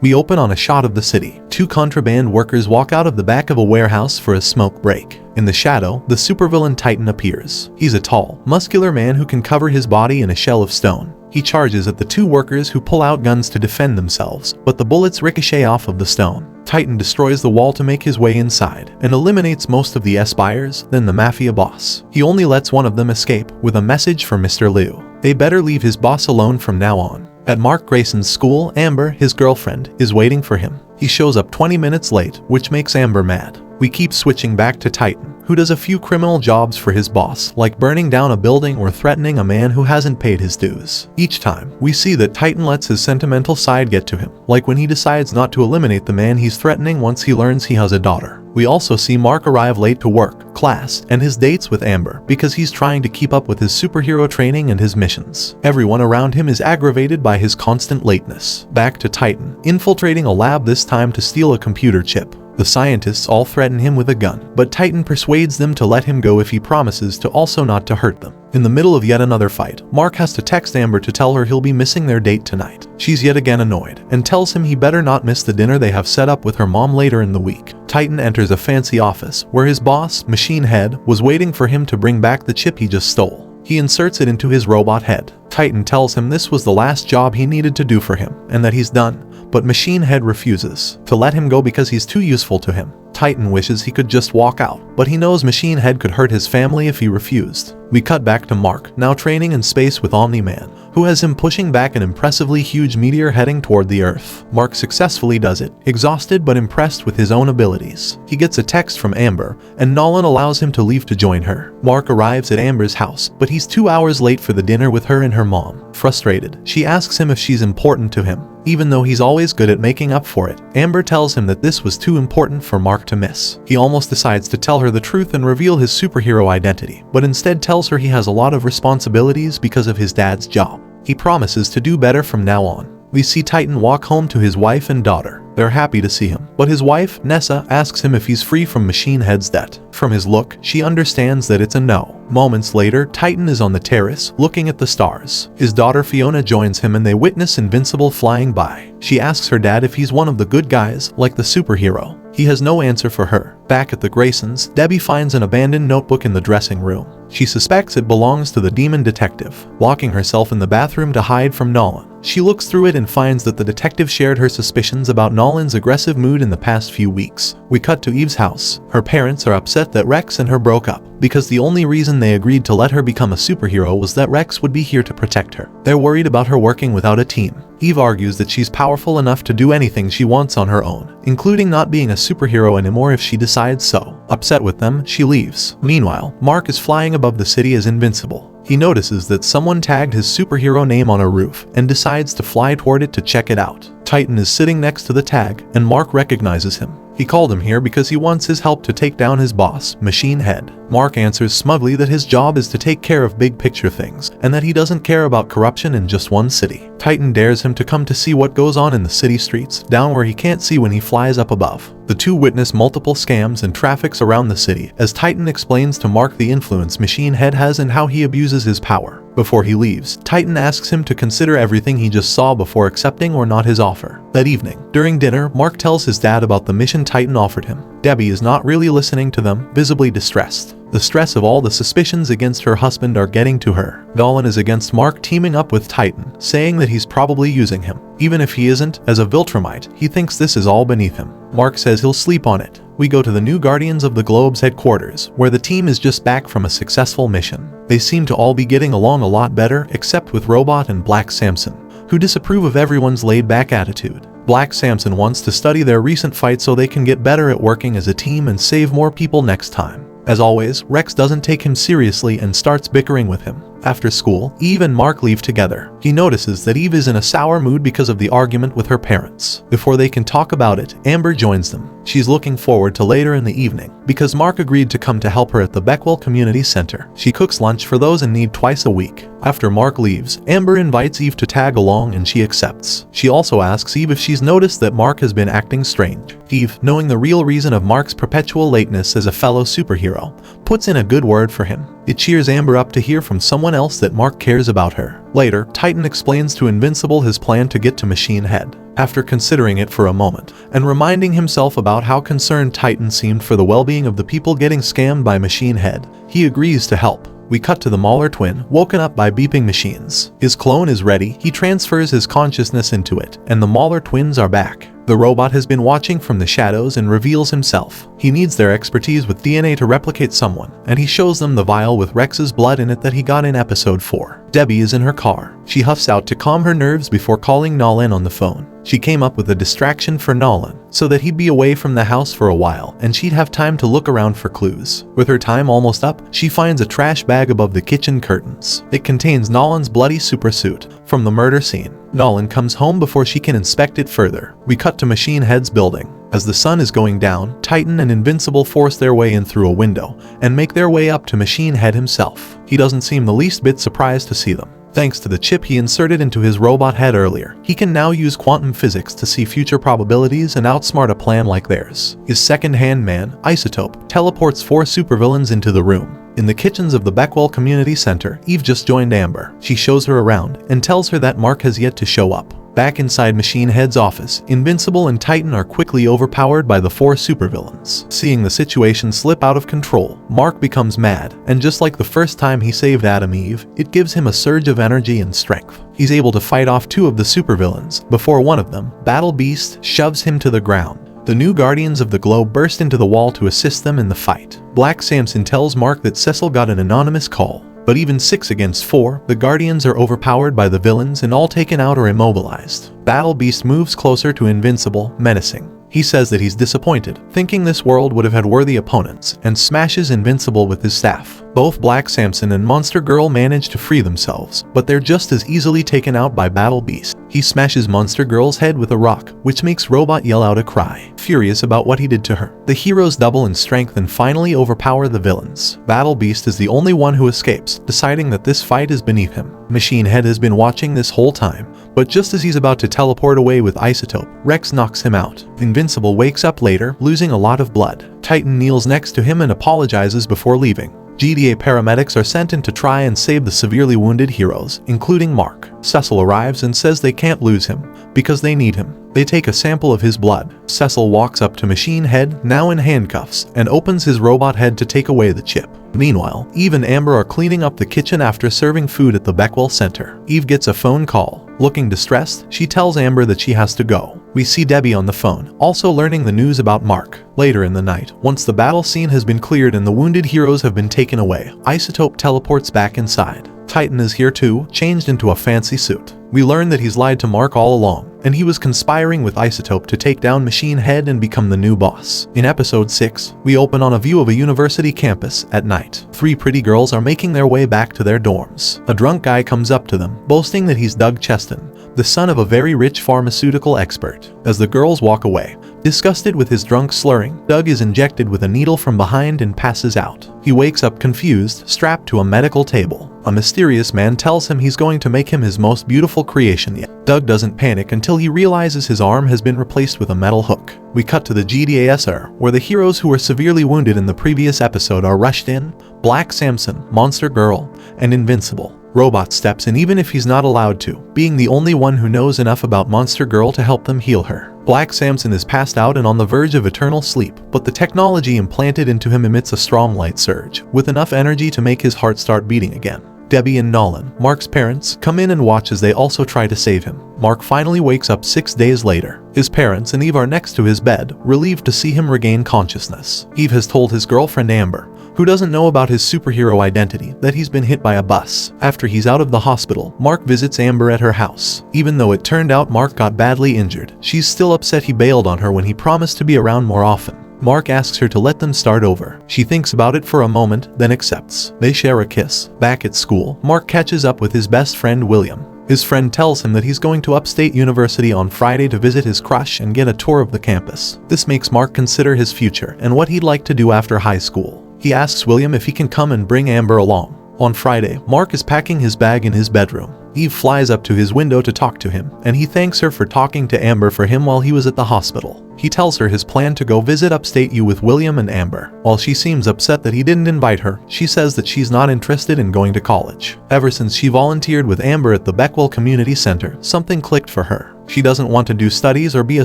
We open on a shot of the city. Two contraband workers walk out of the back of a warehouse for a smoke break. In the shadow, the supervillain Titan appears. He's a tall, muscular man who can cover his body in a shell of stone. He charges at the two workers who pull out guns to defend themselves, but the bullets ricochet off of the stone. Titan destroys the wall to make his way inside, and eliminates most of the S-buyers, then the mafia boss. He only lets one of them escape, with a message for Mr. Liu. They better leave his boss alone from now on. At Mark Grayson's school, Amber, his girlfriend, is waiting for him. He shows up 20 minutes late, which makes Amber mad. We keep switching back to Titan, who does a few criminal jobs for his boss, like burning down a building or threatening a man who hasn't paid his dues. Each time, we see that Titan lets his sentimental side get to him, like when he decides not to eliminate the man he's threatening once he learns he has a daughter. We also see Mark arrive late to work, class, and his dates with Amber because he's trying to keep up with his superhero training and his missions. Everyone around him is aggravated by his constant lateness. Back to Titan, infiltrating a lab this time to steal a computer chip. The scientists all threaten him with a gun, but Titan persuades them to let him go if he promises to also not to hurt them. In the middle of yet another fight, Mark has to text Amber to tell her he'll be missing their date tonight. She's yet again annoyed, and tells him he better not miss the dinner they have set up with her mom later in the week. Titan enters a fancy office, where his boss, Machine Head, was waiting for him to bring back the chip he just stole. He inserts it into his robot head. Titan tells him this was the last job he needed to do for him, and that he's done. But Machine Head refuses to let him go because he's too useful to him. Titan wishes he could just walk out, but he knows Machine Head could hurt his family if he refused. We cut back to Mark, now training in space with Omni-Man, who has him pushing back an impressively huge meteor heading toward the Earth. Mark successfully does it, exhausted but impressed with his own abilities. He gets a text from Amber, and Nolan allows him to leave to join her. Mark arrives at Amber's house, but he's 2 hours late for the dinner with her and her mom. Frustrated, she asks him if she's important to him. Even though he's always good at making up for it, Amber tells him that this was too important for Mark to miss. He almost decides to tell her the truth and reveal his superhero identity, but instead tells her he has a lot of responsibilities because of his dad's job. He promises to do better from now on. We see Titan walk home to his wife and daughter. They're happy to see him, but his wife, Nessa, asks him if he's free from Machine Head's debt. From his look, she understands that it's a no. Moments later, Titan is on the terrace, looking at the stars. His daughter Fiona joins him and they witness Invincible flying by. She asks her dad if he's one of the good guys, like the superhero. He has no answer for her. Back at the Graysons, Debbie finds an abandoned notebook in the dressing room. She suspects it belongs to the demon detective. Locking herself in the bathroom to hide from Nolan, she looks through it and finds that the detective shared her suspicions about Nolan's aggressive mood in the past few weeks. We cut to Eve's house. Her parents are upset that Rex and her broke up, because the only reason they agreed to let her become a superhero was that Rex would be here to protect her. They're worried about her working without a team. Eve argues that she's powerful enough to do anything she wants on her own, including not being a superhero anymore if she decides so. Upset with them, she leaves. Meanwhile, Mark is flying above the city as Invincible. He notices that someone tagged his superhero name on a roof and decides to fly toward it to check it out. Titan is sitting next to the tag, and Mark recognizes him. He called him here because he wants his help to take down his boss, Machine Head. Mark answers smugly that his job is to take care of big picture things, and that he doesn't care about corruption in just one city. Titan dares him to come to see what goes on in the city streets, down where he can't see when he flies up above. The two witness multiple scams and traffics around the city, as Titan explains to Mark the influence Machine Head has and how he abuses his power. Before he leaves, Titan asks him to consider everything he just saw before accepting or not his offer. That evening, during dinner, Mark tells his dad about the mission Titan offered him. Debbie is not really listening to them, visibly distressed. The stress of all the suspicions against her husband are getting to her. Nolan is against Mark teaming up with Titan, saying that he's probably using him. Even if he isn't, as a Viltrumite, he thinks this is all beneath him. Mark says he'll sleep on it. We go to the new Guardians of the Globe's headquarters, where the team is just back from a successful mission. They seem to all be getting along a lot better, except with Robot and Black Samson, who disapprove of everyone's laid-back attitude. Black Samson wants to study their recent fight so they can get better at working as a team and save more people next time. As always, Rex doesn't take him seriously and starts bickering with him. After school, Eve and Mark leave together. He notices that Eve is in a sour mood because of the argument with her parents. Before they can talk about it, Amber joins them. She's looking forward to later in the evening, because Mark agreed to come to help her at the Beckwell Community Center. She cooks lunch for those in need twice a week. After Mark leaves, Amber invites Eve to tag along and she accepts. She also asks Eve if she's noticed that Mark has been acting strange. Eve, knowing the real reason of Mark's perpetual lateness as a fellow superhero, puts in a good word for him. It cheers Amber up to hear from someone else that Mark cares about her. Later, Titan explains to Invincible his plan to get to Machine Head. After considering it for a moment, and reminding himself about how concerned Titan seemed for the well-being of the people getting scammed by Machine Head, he agrees to help. We cut to the Mauler twin, woken up by beeping machines. His clone is ready, he transfers his consciousness into it, and the Mauler twins are back. The robot has been watching from the shadows and reveals himself. He needs their expertise with DNA to replicate someone, and he shows them the vial with Rex's blood in it that he got in episode 4. Debbie is in her car. She huffs out to calm her nerves before calling Nolan on the phone. She came up with a distraction for Nolan, so that he'd be away from the house for a while and she'd have time to look around for clues. With her time almost up, she finds a trash bag above the kitchen curtains. It contains Nolan's bloody supersuit from the murder scene. Nolan comes home before she can inspect it further. We cut to Machine Head's building. As the sun is going down, Titan and Invincible force their way in through a window and make their way up to Machine Head himself. He doesn't seem the least bit surprised to see them. Thanks to the chip he inserted into his robot head earlier, he can now use quantum physics to see future probabilities and outsmart a plan like theirs. His second-hand man, Isotope, teleports 4 supervillains into the room. In the kitchens of the Beckwell Community Center, Eve just joined Amber. She shows her around and tells her that Mark has yet to show up. Back inside Machine Head's office, Invincible and Titan are quickly overpowered by the 4 supervillains. Seeing the situation slip out of control, Mark becomes mad, and just like the first time he saved Adam Eve, it gives him a surge of energy and strength. He's able to fight off 2 of the supervillains, before one of them, Battle Beast, shoves him to the ground. The new Guardians of the Globe burst into the wall to assist them in the fight. Black Samson tells Mark that Cecil got an anonymous call. But even 6 against 4, the Guardians are overpowered by the villains and all taken out or immobilized. Battle Beast moves closer to Invincible, menacing. He says that he's disappointed, thinking this world would have had worthy opponents, and smashes Invincible with his staff. Both Black Samson and Monster Girl manage to free themselves, but they're just as easily taken out by Battle Beast. He smashes Monster Girl's head with a rock, which makes Robot yell out a cry, furious about what he did to her. The heroes double in strength and finally overpower the villains. Battle Beast is the only one who escapes, deciding that this fight is beneath him. Machine Head has been watching this whole time, but just as he's about to teleport away with Isotope, Rex knocks him out. Invincible wakes up later, losing a lot of blood. Titan kneels next to him and apologizes before leaving. GDA paramedics are sent in to try and save the severely wounded heroes, including Mark. Cecil arrives and says they can't lose him, because they need him. They take a sample of his blood. Cecil walks up to Machine Head, now in handcuffs, and opens his robot head to take away the chip. Meanwhile, Eve and Amber are cleaning up the kitchen after serving food at the Beckwell Center. Eve gets a phone call. Looking distressed, she tells Amber that she has to go. We see Debbie on the phone, also learning the news about Mark. Later in the night, once the battle scene has been cleared and the wounded heroes have been taken away, Isotope teleports back inside. Titan is here too, changed into a fancy suit. We learn that he's lied to Mark all along, and he was conspiring with Isotope to take down Machine Head and become the new boss. In episode 6, we open on a view of a university campus at night. 3 pretty girls are making their way back to their dorms. A drunk guy comes up to them, boasting that he's Doug Cheston, the son of a very rich pharmaceutical expert. As the girls walk away, disgusted with his drunk slurring, Doug is injected with a needle from behind and passes out. He wakes up confused, strapped to a medical table. A mysterious man tells him he's going to make him his most beautiful creation yet. Doug doesn't panic until he realizes his arm has been replaced with a metal hook. We cut to the GDASR, where the heroes who were severely wounded in the previous episode are rushed in. Black Samson, Monster Girl, and Invincible. Robot steps in even if he's not allowed to, being the only one who knows enough about Monster Girl to help them heal her. Black Samson is passed out and on the verge of eternal sleep, but the technology implanted into him emits a strong light surge, with enough energy to make his heart start beating again. Debbie and Nolan, Mark's parents, come in and watch as they also try to save him. Mark finally wakes up 6 days later. His parents and Eve are next to his bed, relieved to see him regain consciousness. Eve has told his girlfriend Amber, who doesn't know about his superhero identity, that he's been hit by a bus. After he's out of the hospital, Mark visits Amber at her house. Even though it turned out Mark got badly injured, she's still upset he bailed on her when he promised to be around more often. Mark asks her to let them start over. She thinks about it for a moment, then accepts. They share a kiss. Back at school, Mark catches up with his best friend William. His friend tells him that he's going to Upstate University on Friday to visit his crush and get a tour of the campus. This makes Mark consider his future and what he'd like to do after high school. He asks William if he can come and bring Amber along. On Friday, Mark is packing his bag in his bedroom. Eve flies up to his window to talk to him, and he thanks her for talking to Amber for him while he was at the hospital. He tells her his plan to go visit upstate U with William and Amber. While she seems upset that he didn't invite her, she says that she's not interested in going to college. Ever since she volunteered with Amber at the Beckwell Community Center, something clicked for her. She doesn't want to do studies or be a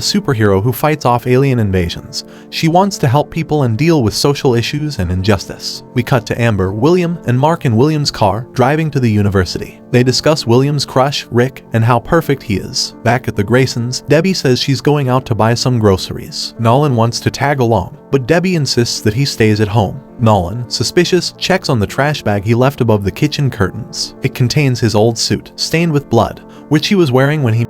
superhero who fights off alien invasions. She wants to help people and deal with social issues and injustice. We cut to Amber, William, and Mark in William's car, driving to the university. They discuss William's crush, Rick, and how perfect he is. Back at the Graysons, Debbie says she's going out to buy some groceries. Nolan wants to tag along, but Debbie insists that he stays at home. Nolan, suspicious, checks on the trash bag he left above the kitchen curtains. It contains his old suit, stained with blood, which he was wearing when he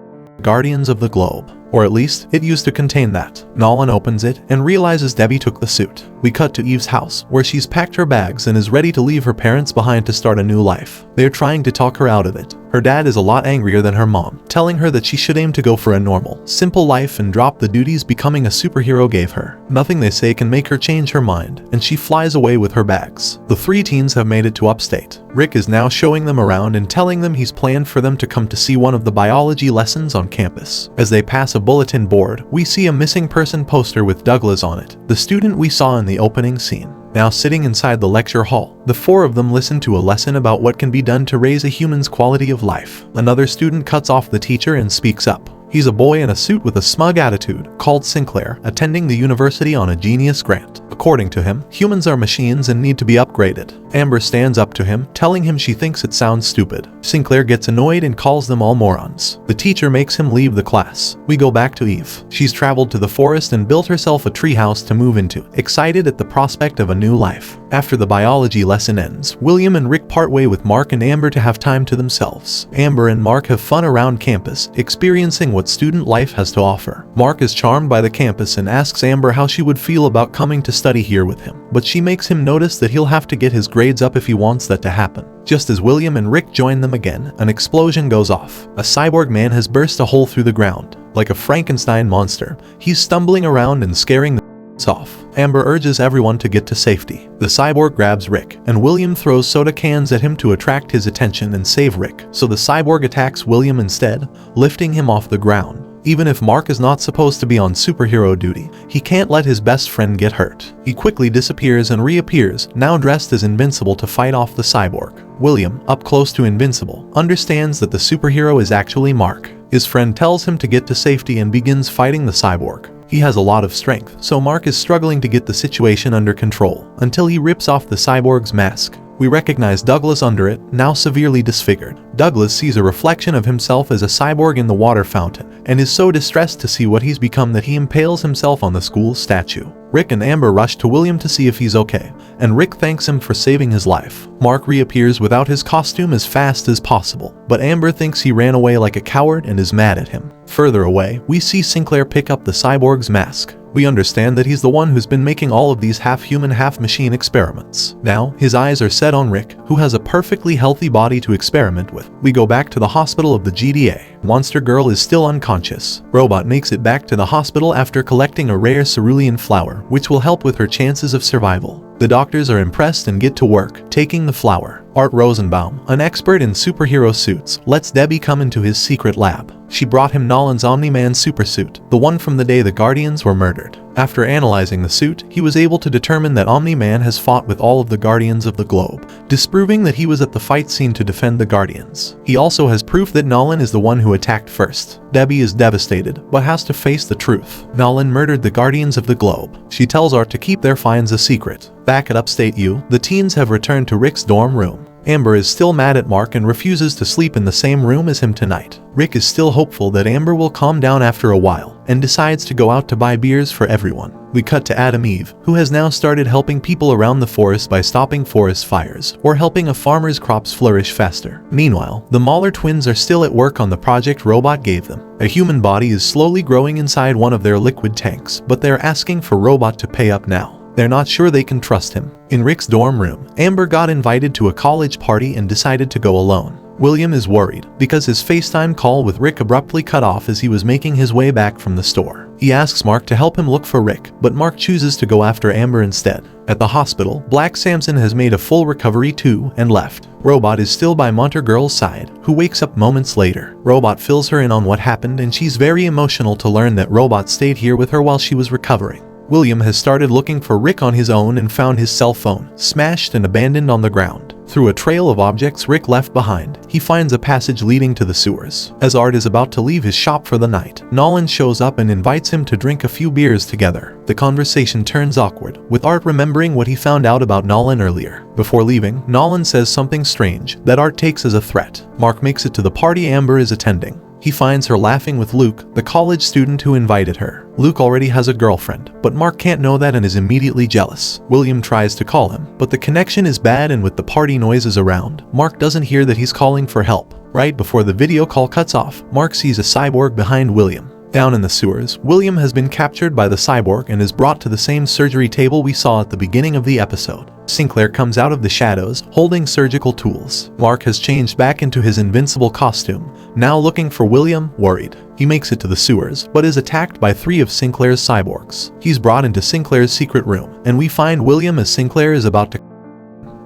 Guardians of the Globe. Or at least, it used to contain that. Nolan opens it and realizes Debbie took the suit. We cut to Eve's house, where she's packed her bags and is ready to leave her parents behind to start a new life. They're trying to talk her out of it. Her dad is a lot angrier than her mom, telling her that she should aim to go for a normal, simple life and drop the duties becoming a superhero gave her. Nothing they say can make her change her mind, and she flies away with her bags. The three teens have made it to upstate. Rick is now showing them around and telling them he's planned for them to come to see one of the biology lessons on campus. As they pass a bulletin board, we see a missing person poster with Douglas on it, the student we saw in the opening scene. Now sitting inside the lecture hall, the four of them listen to a lesson about what can be done to raise a human's quality of life. Another student cuts off the teacher and speaks up. He's a boy in a suit with a smug attitude, called Sinclair, attending the university on a genius grant. According to him, humans are machines and need to be upgraded. Amber stands up to him, telling him she thinks it sounds stupid. Sinclair gets annoyed and calls them all morons. The teacher makes him leave the class. We go back to Eve. She's traveled to the forest and built herself a treehouse to move into, excited at the prospect of a new life. After the biology lesson ends, William and Rick part way with Mark and Amber to have time to themselves. Amber and Mark have fun around campus, experiencing what student life has to offer. Mark is charmed by the campus and asks Amber how she would feel about coming to study here with him, but she makes him notice that he'll have to get his grades up if he wants that to happen. Just as William and Rick join them again, an explosion goes off. A cyborg man has burst a hole through the ground. Like a Frankenstein monster, he's stumbling around and scaring the off. Amber urges everyone to get to safety. The cyborg grabs Rick, and William throws soda cans at him to attract his attention and save Rick, so the cyborg attacks William instead, lifting him off the ground. Even if Mark is not supposed to be on superhero duty, he can't let his best friend get hurt. He quickly disappears and reappears, now dressed as Invincible to fight off the cyborg. William, up close to Invincible, understands that the superhero is actually Mark. His friend tells him to get to safety and begins fighting the cyborg. He has a lot of strength, so Mark is struggling to get the situation under control, until he rips off the cyborg's mask. We recognize Douglas under it, now severely disfigured. Douglas sees a reflection of himself as a cyborg in the water fountain, and is so distressed to see what he's become that he impales himself on the school statue. Rick and Amber rush to William to see if he's okay, and Rick thanks him for saving his life. Mark reappears without his costume as fast as possible, but Amber thinks he ran away like a coward and is mad at him. Further away, we see Sinclair pick up the cyborg's mask. We understand that he's the one who's been making all of these half-human, half-machine experiments. Now, his eyes are set on Rick, who has a perfectly healthy body to experiment with. We go back to the hospital of the GDA. Monster Girl is still unconscious. Robot makes it back to the hospital after collecting a rare cerulean flower, which will help with her chances of survival. The doctors are impressed and get to work, taking the flower. Art Rosenbaum, an expert in superhero suits, lets Debbie come into his secret lab. She brought him Nolan's Omni-Man supersuit, the one from the day the Guardians were murdered. After analyzing the suit, he was able to determine that Omni-Man has fought with all of the Guardians of the Globe, disproving that he was at the fight scene to defend the Guardians. He also has proof that Nolan is the one who attacked first. Debbie is devastated, but has to face the truth. Nolan murdered the Guardians of the Globe. She tells Art to keep their finds a secret. Back at Upstate U, the teens have returned to Rick's dorm room. Amber is still mad at Mark and refuses to sleep in the same room as him tonight. Rick is still hopeful that Amber will calm down after a while, and decides to go out to buy beers for everyone. We cut to Adam Eve, who has now started helping people around the forest by stopping forest fires, or helping a farmer's crops flourish faster. Meanwhile, the Mahler twins are still at work on the project Robot gave them. A human body is slowly growing inside one of their liquid tanks, but they're asking for Robot to pay up now. They're not sure they can trust him. In Rick's dorm room, Amber got invited to a college party and decided to go alone. William is worried because his FaceTime call with Rick abruptly cut off as he was making his way back from the store. He asks Mark to help him look for Rick, but Mark chooses to go after Amber instead. At the hospital, Black Samson has made a full recovery too and left. Robot is still by Monter Girl's side, who wakes up moments later. Robot fills her in on what happened and she's very emotional to learn that Robot stayed here with her while she was recovering. William has started looking for Rick on his own and found his cell phone, smashed and abandoned on the ground. Through a trail of objects Rick left behind, he finds a passage leading to the sewers. As Art is about to leave his shop for the night, Nolan shows up and invites him to drink a few beers together. The conversation turns awkward, with Art remembering what he found out about Nolan earlier. Before leaving, Nolan says something strange that Art takes as a threat. Mark makes it to the party Amber is attending. He finds her laughing with Luke, the college student who invited her. Luke already has a girlfriend, but Mark can't know that and is immediately jealous. William tries to call him, but the connection is bad and with the party noises around, Mark doesn't hear that he's calling for help. Right before the video call cuts off, Mark sees a cyborg behind William. Down in the sewers, William has been captured by the cyborg and is brought to the same surgery table we saw at the beginning of the episode. Sinclair comes out of the shadows, holding surgical tools. Mark has changed back into his invincible costume, now looking for William, worried. He makes it to the sewers, but is attacked by 3 of Sinclair's cyborgs. He's brought into Sinclair's secret room, and we find William as Sinclair is about to.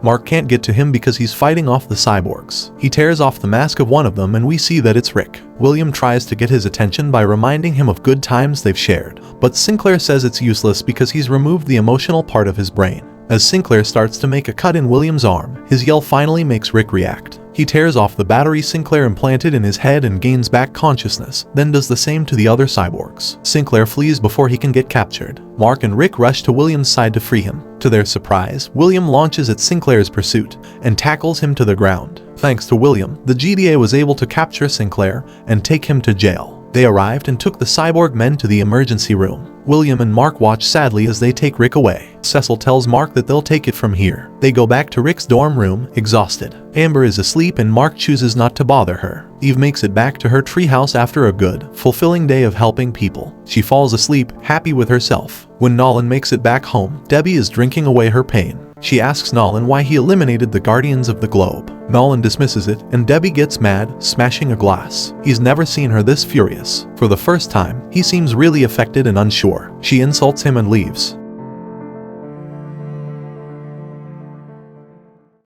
Mark can't get to him because he's fighting off the cyborgs. He tears off the mask of one of them and we see that it's Rick. William tries to get his attention by reminding him of good times they've shared, but Sinclair says it's useless because he's removed the emotional part of his brain. As Sinclair starts to make a cut in William's arm, his yell finally makes Rick react. He tears off the battery Sinclair implanted in his head and gains back consciousness, then does the same to the other cyborgs. Sinclair flees before he can get captured. Mark and Rick rush to William's side to free him. To their surprise, William launches at Sinclair's pursuit and tackles him to the ground. Thanks to William, the GDA was able to capture Sinclair and take him to jail. They arrived and took the cyborg men to the emergency room. William and Mark watch sadly as they take Rick away. Cecil tells Mark that they'll take it from here. They go back to Rick's dorm room, exhausted. Amber is asleep and Mark chooses not to bother her. Eve makes it back to her treehouse after a good, fulfilling day of helping people. She falls asleep, happy with herself. When Nolan makes it back home, Debbie is drinking away her pain. She asks Nolan why he eliminated the Guardians of the Globe. Nolan dismisses it, and Debbie gets mad, smashing a glass. He's never seen her this furious. For the first time, he seems really affected and unsure. She insults him and leaves.